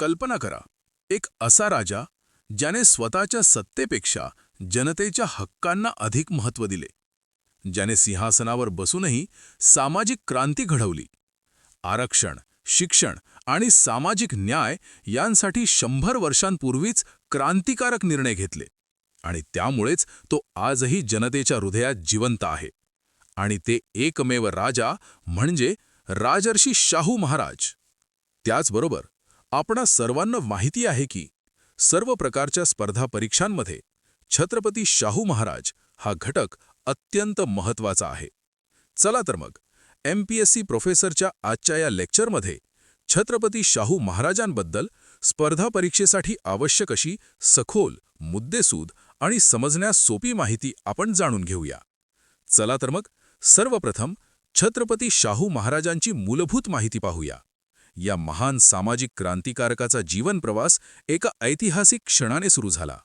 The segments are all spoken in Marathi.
कल्पना करा, एक असा राजा ज्याने स्वतःच्या सत्तेपेक्षा जनतेच्या हक्कांना अधिक महत्त्व दिले, ज्याने सिंहासनावर बसूनही सामाजिक क्रांती घडवली. आरक्षण, शिक्षण आणि सामाजिक न्याय यांसाठी 100 वर्षांपूर्वीच क्रांतिकारक निर्णय घेतले आणि त्यामुळेच तो आजही जनतेच्या हृदयात जिवंत आहे. आणि ते एकमेव राजा म्हणजे राजर्षी शाहू महाराज. त्याचबरोबर आपणा सर्वांना माहिती आहे की सर्व प्रकारच्या स्पर्धा परीक्षांमध्ये छत्रपती शाहू महाराज हा घटक अत्यंत महत्त्वाचा आहे. चला तर मग MPSC प्रोफेसरच्या आजच्या या लेक्चरमध्ये छत्रपती शाहू महाराजांबद्दल स्पर्धा परीक्षेसाठी आवश्यक अशी सखोल, मुद्देसूद आणि समजण्यास सोपी माहिती आपण जाणून घेऊया. चला तर मग सर्वप्रथम छत्रपती शाहू महाराजांची मूलभूत माहिती पाहूया. या महान सामाजिक क्रांतिकारकाचा जीवन प्रवास एका ऐतिहासिक क्षणाने सुरू झाला.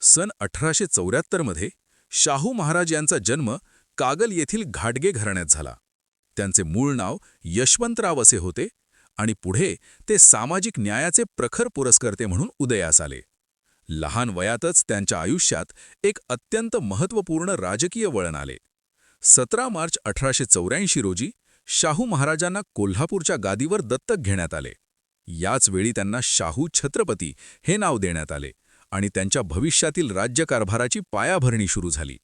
सन 1874 मध्ये शाहू महाराज यांचा जन्म कागल येथील घाटगे घराण्यात झाला. त्यांचे मूळ नाव यशवंतराव असे होते आणि पुढे ते सामाजिक न्यायाचे प्रखर पुरस्कर्ते म्हणून उदयास आले. लहान वयातच त्यांच्या आयुष्यात एक अत्यंत महत्त्वपूर्ण राजकीय वळण आले. 17 मार्च 1884 रोजी शाहू महाराजांना कोल्हापूरच्या गादीवर दत्तक घेण्यात आले. याच वेळी त्यांना शाहू छत्रपती हे नाव देण्यात आले आणि त्यांच्या भविष्यातील राज्यकारभाराची पायाभरणी सुरू झाली.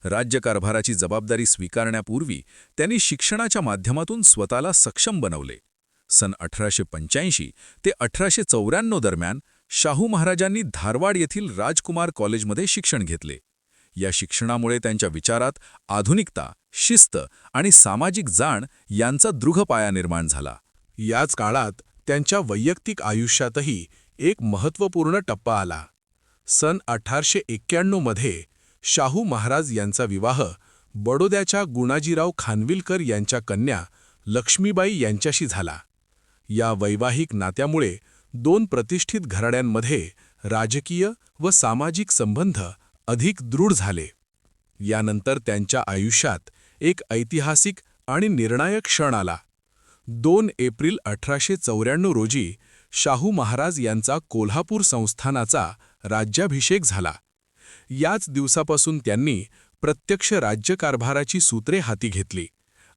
राज्यकारभाराची जबाबदारी स्वीकारण्यापूर्वी त्यांनी शिक्षणाच्या माध्यमातून स्वतःला सक्षम बनवले. सन 1885 ते 1894 दरम्यान शाहू महाराजांनी धारवाड येथील राजकुमार कॉलेजमध्ये शिक्षण घेतले. या शिक्षणामुळे त्यांच्या विचारात आधुनिकता, शिस्त आणि सामाजिक जाण यांचा दृढ पाया निर्माण झाला. याच काळात त्यांच्या वैयक्तिक आयुष्यातही एक महत्त्वपूर्ण टप्पा आला. सन 1891 मध्ये शाहू महाराज यांचा विवाह बडोद्याच्या गुणाजीराव खानविलकर यांच्या कन्या लक्ष्मीबाई यांच्याशी झाला. या वैवाहिक नात्यामुळे दोन प्रतिष्ठित घराण्यांमध्ये राजकीय व सामाजिक संबंध अधिक दृढ झाले. यानंतर त्यांच्या आयुष्यात एक ऐतिहासिक आणि निर्णायक क्षण आला. 2 एप्रिल 1894 रोजी शाहू महाराज यांचा कोल्हापूर संस्थानाचा राज्याभिषेक झाला. याच दिवसापासून त्यांनी प्रत्यक्ष राज्यकारभाराची सूत्रे हाती घेतली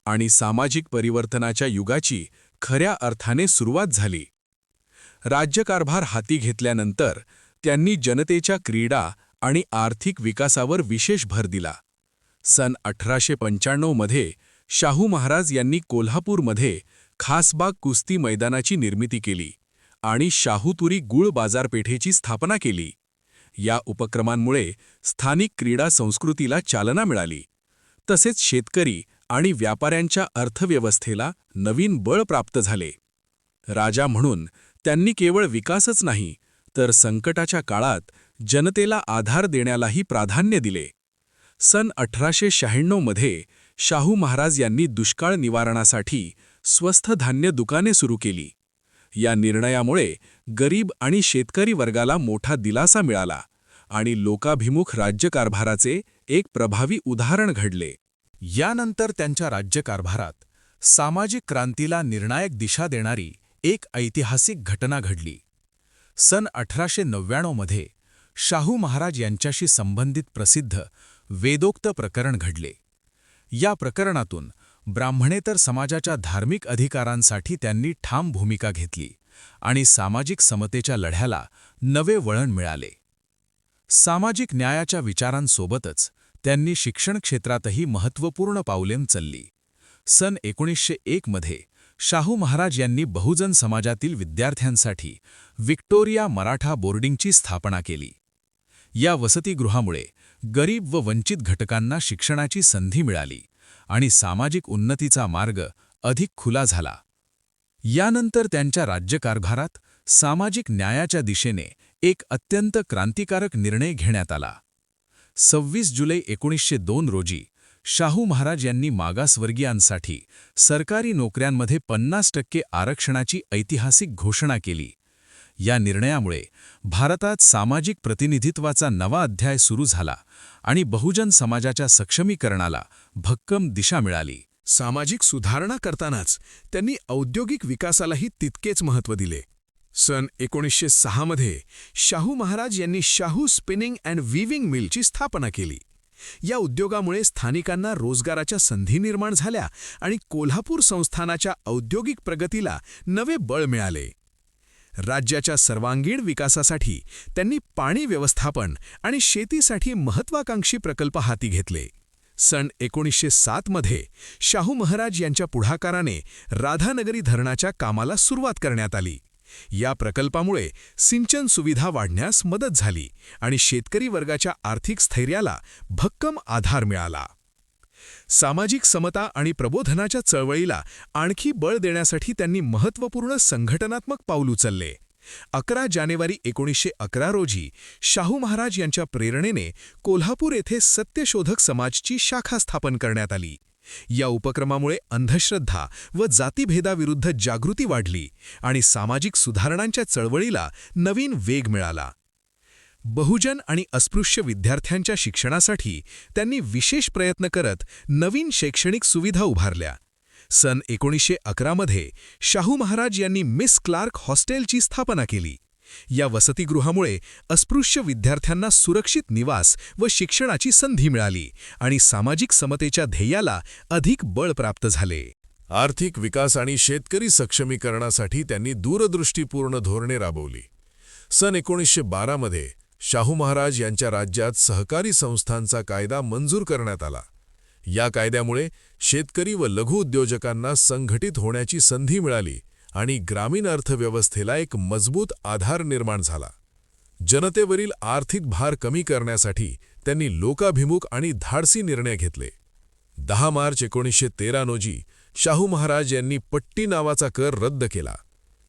आणि सामाजिक परिवर्तनाच्या युगाची खऱ्या अर्थाने सुरुवात झाली. राज्यकारभार हाती घेतल्यानंतर त्यांनी जनतेच्या क्रीडा आणि आर्थिक विकासावर विशेष भर दिला. सन 1895 मध्ये शाहू महाराज यांनी कोल्हापूरमध्ये खासबाग कुस्ती मैदानाची निर्मिती केली आणि शाहूतुरी गुळ बाजारपेठेची स्थापना केली. या उपक्रमांमुळे स्थानिक क्रीडा संस्कृतीला चालना मिळाली. तसेच शेतकरी आणि व्यापाऱ्यांच्या अर्थव्यवस्थेला नवीन बळ प्राप्त झाले. राजा म्हणून त्यांनी केवळ विकासच नाही तर संकटाच्या काळात जनतेला आधार देण्यालाही प्राधान्य दिले. सन 1896 मध्ये शाहू महाराज यांनी दुष्काळ निवारणासाठी स्वस्थ धान्य दुकाने सुरू केली. या निर्णयामुळे गरीब आणि शेतकरी वर्गाला मोठा दिलासा मिळाला आणि लोकाभिमुख राज्यकारभाराचे एक प्रभावी उदाहरण घडले. यानंतर त्यांच्या राज्यकारभारात सामाजिक क्रांतीला निर्णायक दिशा देणारी एक ऐतिहासिक घटना घडली. सन 1899 मध्ये शाहू महाराज यांच्याशी संबंधित प्रसिद्ध वेदोक्त प्रकरण घडले. या प्रकरणातून ब्राह्मणेतर समाजाच्या धार्मिक अधिकारांसाठी त्यांनी ठाम भूमिका घेतली आणि सामाजिक समतेच्या लढ्याला नवे वळण मिळाले. सामाजिक न्यायाच्या विचारांसोबतच त्यांनी शिक्षण क्षेत्रातही महत्त्वपूर्ण पावले उचलली. सन 1901 मध्ये शाहू महाराज यांनी बहुजन समाजातील विद्यार्थ्यांसाठी व्हिक्टोरिया मराठा बोर्डिंगची स्थापना केली. या वसतिगृहामुळे गरीब व वंचित घटकांना शिक्षणाची संधी मिळाली आणि सामाजिक उन्नतीचा मार्ग अधिक खुला झाला. यानंतर त्यांच्या राज्यकारभारात सामाजिक न्यायाच्या दिशेने एक अत्यंत क्रांतिकारक निर्णय घेण्यात आला. 26 जुलै 1902 रोजी शाहू महाराज यांनी मागासवर्गीयांसाठी सरकारी नोकऱ्यांमध्ये 50% आरक्षणाची ऐतिहासिक घोषणा केली. या निर्णयामुळे भारतात सामाजिक प्रतिनिधित्वाचा नवा अध्याय सुरू झाला आणि बहुजन समाजाच्या सक्षमीकरणाला भक्कम दिशा मिळाली. सामाजिक सुधारणा करतानाच त्यांनी औद्योगिक विकासालाही तितकेच महत्त्व दिले. सन 1906 मध्ये शाहू महाराज यांनी शाहू स्पिनिंग अँड वीविंग मिलची स्थापना केली. या उद्योगामुळे स्थानिकांना रोजगाराच्या संधी निर्माण झाल्या आणि कोल्हापूर संस्थानाच्या औद्योगिक प्रगतीला नवे बळ मिळाले. राज्याच्या सर्वांगीण विकासासाठी त्यांनी पाणी व्यवस्थापन आणि शेतीसाठी महत्त्वाकांक्षी प्रकल्प हाती घेतले. सन 1907 मध्ये शाहू महाराज यांच्या पुढाकाराने राधानगरी धरणाच्या कामाला सुरुवात करण्यात आली. या प्रकल्पामुळे सिंचन सुविधा वाढण्यास मदत झाली आणि शेतकरी वर्गाच्या आर्थिक स्थैर्याला भक्कम आधार मिळाला. सामाजिक समता आणि प्रबोधनाच्या चळवळीला आणखी बळ देण्यासाठी त्यांनी महत्त्वपूर्ण संघटनात्मक पाऊल उचलले. 11 जानेवारी 1911 रोजी शाहू महाराज यांच्या प्रेरणेने कोल्हापूर येथे सत्यशोधक समाजची शाखा स्थापन करण्यात आली. या उपक्रमामुळे अंधश्रद्धा व जातीभेदाविरुद्ध जागृती वाढली आणि सामाजिक सुधारणांच्या चळवळीला नवीन वेग मिळाला. बहुजन आणि अस्पृश्य विद्यार्थ्यांच्या शिक्षणासाठी त्यांनी विशेष प्रयत्न करत नवीन शैक्षणिक सुविधा उभारल्या. सन 1911 मध्ये शाहू महाराज यांनी मिस क्लार्क हॉस्टेलची स्थापना केली. या वसतिगृहामुळे अस्पृश्य विद्यार्थ्यांना सुरक्षित निवास व शिक्षणाची संधी मिळाली आणि सामाजिक समतेच्या ध्येयाला अधिक बळ प्राप्त झाले. आर्थिक विकास आणि शेतकरी सक्षमीकरणासाठी त्यांनी दूरदृष्टीपूर्ण धोरणे राबवली. सन 1912 मध्ये शाहू महाराज यांच्या राज्यात सहकारी संस्थांचा कायदा मंजूर करण्यात आला. या कायद्यामुळे शेतकरी व लघुउद्योजकांना संघटित होण्याची संधी मिळाली आणि ग्रामीण अर्थव्यवस्थेला एक मजबूत आधार निर्माण झाला. जनतेवरील आर्थिक भार कमी करण्यासाठी त्यांनी लोकाभिमुख आणि धाडसी निर्णय घेतले. 10 मार्च 1913 रोजी शाहू महाराज यांनी पट्टी नावाचा कर रद्द केला.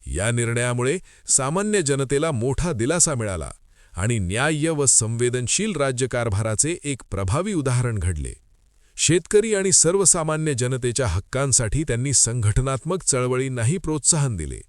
या निर्णयामुळे सामान्य जनतेला मोठा दिलासा मिळाला आणि न्याय्य व संवेदनशील राज्यकारभाराचे एक प्रभावी उदाहरण घडले. शेतकरी आणि सर्वसामान्य जनतेच्या हक्कांसाठी त्यांनी संघटनात्मक चळवळींनाही प्रोत्साहन दिले.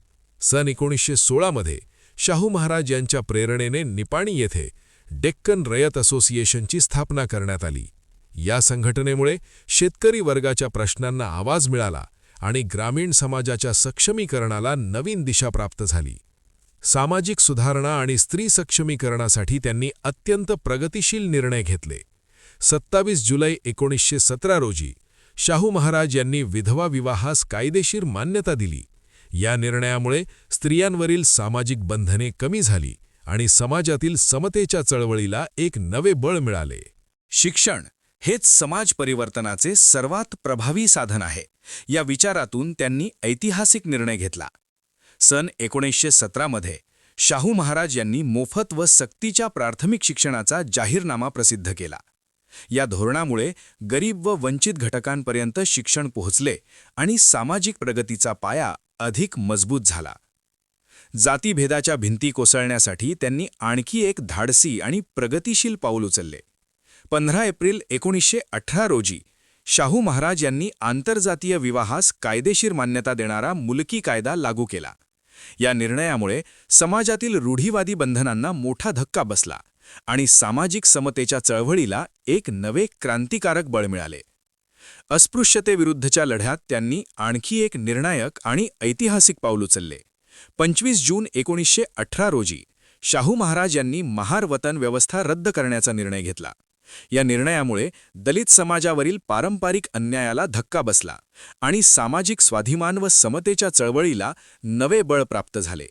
सन 1916 मध्ये शाहू महाराज यांच्या प्रेरणेने निपाणी येथे डेक्कन रयत असोसिएशनची स्थापना करण्यात आली. या संघटनेमुळे शेतकरी वर्गाच्या प्रश्नांना आवाज मिळाला आणि ग्रामीण समाजाच्या सक्षमीकरणाला नवीन दिशा प्राप्त झाली. सामाजिक सुधारणा आणि स्त्री सक्षमीकरणासाठी त्यांनी अत्यंत प्रगतिशील निर्णय घेतले. 27 जुलै 1917 रोजी शाहू महाराज यांनी विधवा विवाहास कायदेशीर मान्यता दिली. या निर्णयामुळे स्त्रियांवरील सामाजिक बंधने कमी झाली आणि समाजातील समतेच्या चळवळीला एक नवे बळ मिळाले. शिक्षण हेच समाज परिवर्तनाचे सर्वात प्रभावी साधन आहे. या विचारातून त्यांनी ऐतिहासिक निर्णय घेतला. सन 1917 मध्ये शाहू महाराज यांनी मोफत व सक्तीच्या प्राथमिक शिक्षणाचा जाहीरनामा प्रसिद्ध केला. या धोरणामुळे गरीब व वंचित घटकांपर्यंत शिक्षण पोहोचले आणि सामाजिक प्रगतीचा पाया अधिक मजबूत झाला. जातीभेदाच्या भिंती कोसळण्यासाठी त्यांनी आणखी एक धाडसी आणि प्रगतिशील पाऊल उचलले. 15 एप्रिल 1918 रोजी शाहू महाराज यांनी आंतरजातीय विवाहास कायदेशीर मान्यता देणारा मुलकी कायदा लागू केला. या निर्णयामुळे समाजातील रूढीवादी बंधनांना मोठा धक्का बसला आणि सामाजिक समतेच्या चळवळीला एक नवे क्रांतिकारक बळ मिळाले. अस्पृश्यतेविरुद्धच्या लढ्यात त्यांनी आणखी एक निर्णायक आणि ऐतिहासिक पाऊल उचलले. 25 जून 1918 रोजी शाहू महाराज यांनी महार वतन व्यवस्था रद्द करण्याचा निर्णय घेतला. या निर्णयामुळे दलित समाजावरील पारंपरिक अन्यायाला धक्का बसला आणि सामाजिक स्वाभिमान व समतेच्या चळवळीला नवे बळ प्राप्त झाले.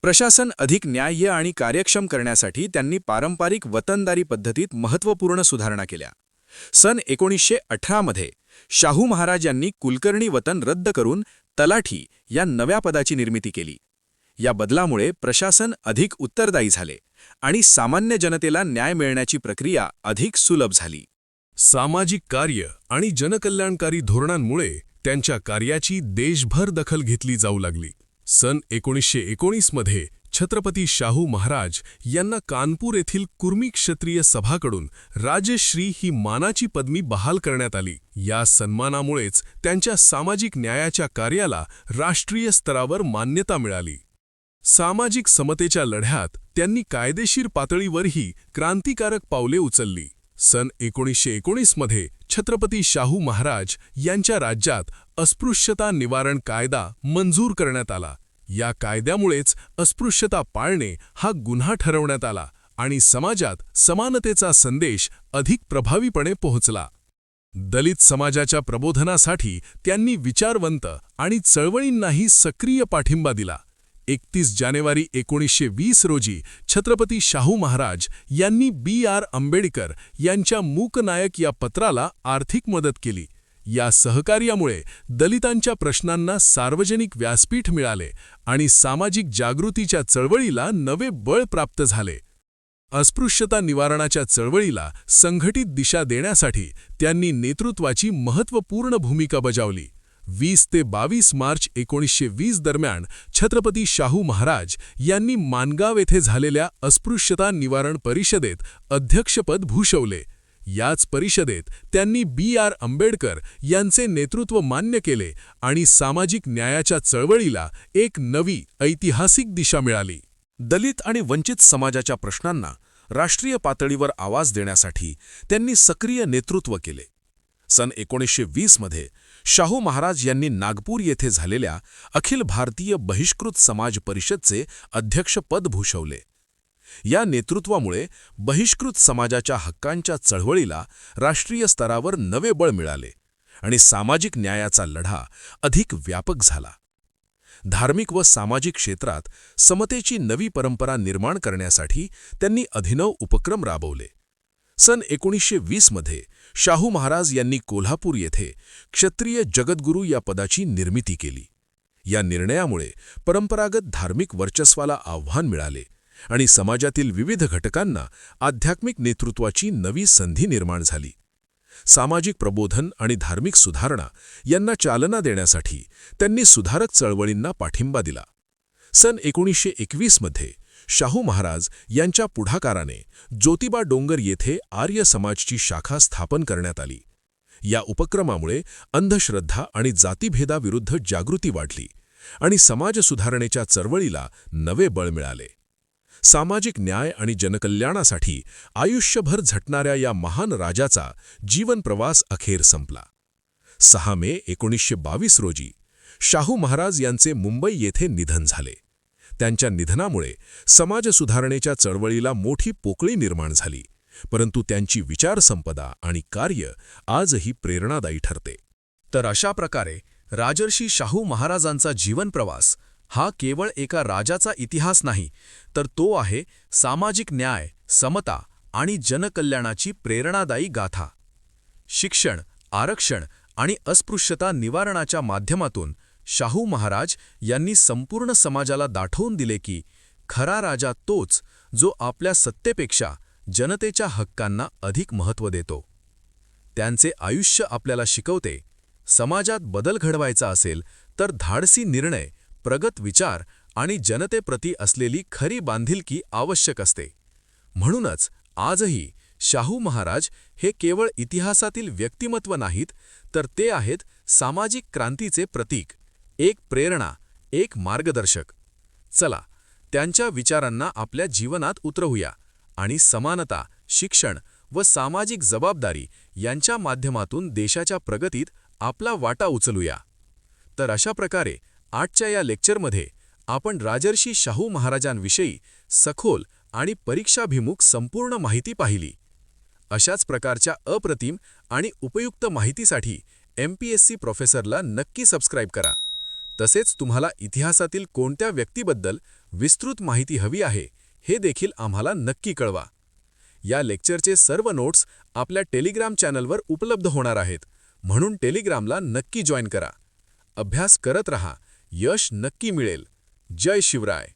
प्रशासन अधिक न्याय्य आणि कार्यक्षम करण्यासाठी त्यांनी पारंपरिक वतनदारी पद्धतीत महत्त्वपूर्ण सुधारणा केल्या. सन 1918 मध्ये शाहू महाराज यांनी कुलकर्णी वतन रद्द करून तलाठी या नव्या पदाची निर्मिती केली. या बदलामुळे प्रशासन अधिक उत्तरदायी झाले आणि सामान्य जनतेला न्याय मिळण्याची प्रक्रिया अधिक सुलभ झाली. सामाजिक कार्य आणि जनकल्याणकारी धोरणांमुळे त्यांच्या कार्याची देशभर दखल घेतली जाऊ लागली. सन 1919 मध्ये छत्रपती शाहू महाराज यांना कानपूर येथील कुर्मी क्षत्रिय सभाकडून राजश्री ही मानाची पदवी बहाल करण्यात आली. या सन्मानामुळेच त्यांच्या सामाजिक न्यायाच्या कार्याला राष्ट्रीय स्तरावर मान्यता मिळाली. सामाजिक समतेच्या लढ्यात त्यांनी कायदेशीर पातळीवरही क्रांतिकारक पावले उचलली. सन 1919 मध्ये छत्रपती शाहू महाराज यांच्या राज्यात अस्पृश्यता निवारण कायदा मंजूर करण्यात आला. या कायद्यामुळेच अस्पृश्यता पाळणे हा गुन्हा ठरवण्यात आला आणि समाजात समानतेचा संदेश अधिक प्रभावीपणे पोहोचला. दलित समाजाच्या प्रबोधनासाठी त्यांनी विचारवंत आणि चळवळींनाही सक्रिय पाठिंबा दिला. 31 जानेवारी 1920 रोजी छत्रपती शाहू महाराज यांनी B.R. आंबेडकर यांच्या मूकनायक या पत्राला आर्थिक मदत केली. या सहकार्यामुळे दलितांच्या प्रश्नांना सार्वजनिक व्यासपीठ मिळाले आणि सामाजिक जागृतीच्या चळवळीला नवे बळ प्राप्त झाले. अस्पृश्यता निवारणाच्या चळवळीला संघटित दिशा देण्यासाठी त्यांनी नेतृत्वाची महत्त्वपूर्ण भूमिका बजावली. 20 ते 22 मार्च 1920 दरम्यान छत्रपती शाहू महाराज यांनी माणगाव येथे झालेल्या अस्पृश्यता निवारण परिषदेत अध्यक्षपद भूषवले. याच परिषदेत त्यांनी B.R. आंबेडकर यांचे नेतृत्व मान्य केले आणि सामाजिक न्यायाच्या चळवळीला एक नवी ऐतिहासिक दिशा मिळाली. दलित आणि वंचित समाजाच्या प्रश्नांना राष्ट्रीय पातळीवर आवाज देण्यासाठी त्यांनी सक्रिय नेतृत्व केले. सन 1920 मध्ये शाहू महाराज यांनी नागपूर येथे झालेल्या अखिल भारतीय बहिष्कृत समाज परिषदचे अध्यक्षपद भूषवले. या नेतृत्वामुळे बहिष्कृत समाजाच्या हक्कांच्या चळवळीला राष्ट्रीय स्तरावर नवे बळ मिळाले आणि सामाजिक न्यायाचा लढा अधिक व्यापक झाला. धार्मिक व सामाजिक क्षेत्रात समतेची नवी परंपरा निर्माण करण्यासाठी त्यांनी अभिनव उपक्रम राबवले. सन 1920 मध्ये शाहू महाराज यांनी कोल्हापूर येथे क्षत्रिय जगद्गुरू या पदाची निर्मिती केली. या निर्णयामुळे परंपरागत धार्मिक वर्चस्वाला आव्हान मिळाले आणि समाजातील विविध घटकांना आध्यात्मिक नेतृत्वाची नवी संधी निर्माण झाली. सामाजिक प्रबोधन आणि धार्मिक सुधारणा यांना चालना देण्यासाठी त्यांनी सुधारक चळवळींना पाठिंबा दिला. सन 1921 मध्ये शाहू महाराज यांच्या पुढाकाराने ज्योतिबा डोंगर येथे आर्य समाजची शाखा स्थापन करण्यात आली. या उपक्रमामुळे अंधश्रद्धा आणि जातीभेदाविरुद्ध जागृती वाढली आणि समाज सुधारणेच्या चळवळीला नवे बळ मिळाले. सामाजिक न्याय आणि जनकल्याणासाठी आयुष्यभर झटणाऱ्या या महान राजाचा जीवनप्रवास अखेर संपला. 6 मे 1922 रोजी शाहू महाराज यांचे मुंबई येथे निधन झाले. त्यांच्या निधनामुळे समाज सुधारणेच्या चळवळीला मोठी पोकळी निर्माण झाली, परंतु त्यांची विचारसंपदा आणि कार्य आजही प्रेरणादायी ठरते. तर अशा प्रकारे राजर्षी शाहू महाराजांचा जीवनप्रवास हा केवळ एका राजाचा इतिहास नाही, तर तो आहे सामाजिक न्याय, समता आणि जनकल्याणाची प्रेरणादायी गाथा. शिक्षण, आरक्षण आणि अस्पृश्यता निवारणाच्या माध्यमातून शाहू महाराज यांनी संपूर्ण समाजाला दाखवून दिले की खरा राजा तोच जो आपल्या सत्तेपेक्षा जनतेच्या हक्कांना अधिक महत्त्व देतो. त्यांचे आयुष्य आपल्याला शिकवते, समाजात बदल घडवायचा असेल तर धाडसी निर्णय, प्रगत विचार आणि जनतेप्रती असलेली खरी बांधिलकी आवश्यक असते. म्हणूनच आजही शाहू महाराज हे केवळ इतिहासातील व्यक्तिमत्व नाहीत, तर ते आहेत सामाजिक क्रांतीचे प्रतीक, एक प्रेरणा, एक मार्गदर्शक. चला, त्यांच्या विचारांना आपल्या जीवनात उतरवूया आणि समानता, शिक्षण व सामाजिक जबाबदारी यांच्या माध्यमातून देशाच्या प्रगतीत आपला वाटा उचलूया. तर अशा प्रकारे आजच्या या लेक्चरमध्ये आपण राजर्षी शाहू महाराजांविषयी सखोल आणि परीक्षाभिमुख संपूर्ण माहिती पाहिली. अशाच प्रकारच्या अप्रतिम आणि उपयुक्त माहितीसाठी MPSC प्रोफेसरला नक्की सबस्क्राईब करा. तसेच तुम्हाला इतिहासातील कोणत्या व्यक्तीबद्दल विस्तृत माहिती हवी आहे हे देखील आम्हाला नक्की कळवा. या लेक्चरचे सर्व नोट्स आपल्या टेलिग्राम चॅनलवर उपलब्ध होणार आहेत, म्हणून टेलिग्रामला नक्की जॉईन करा. अभ्यास करत रहा, यश नक्की मिळेल. जय शिवराय.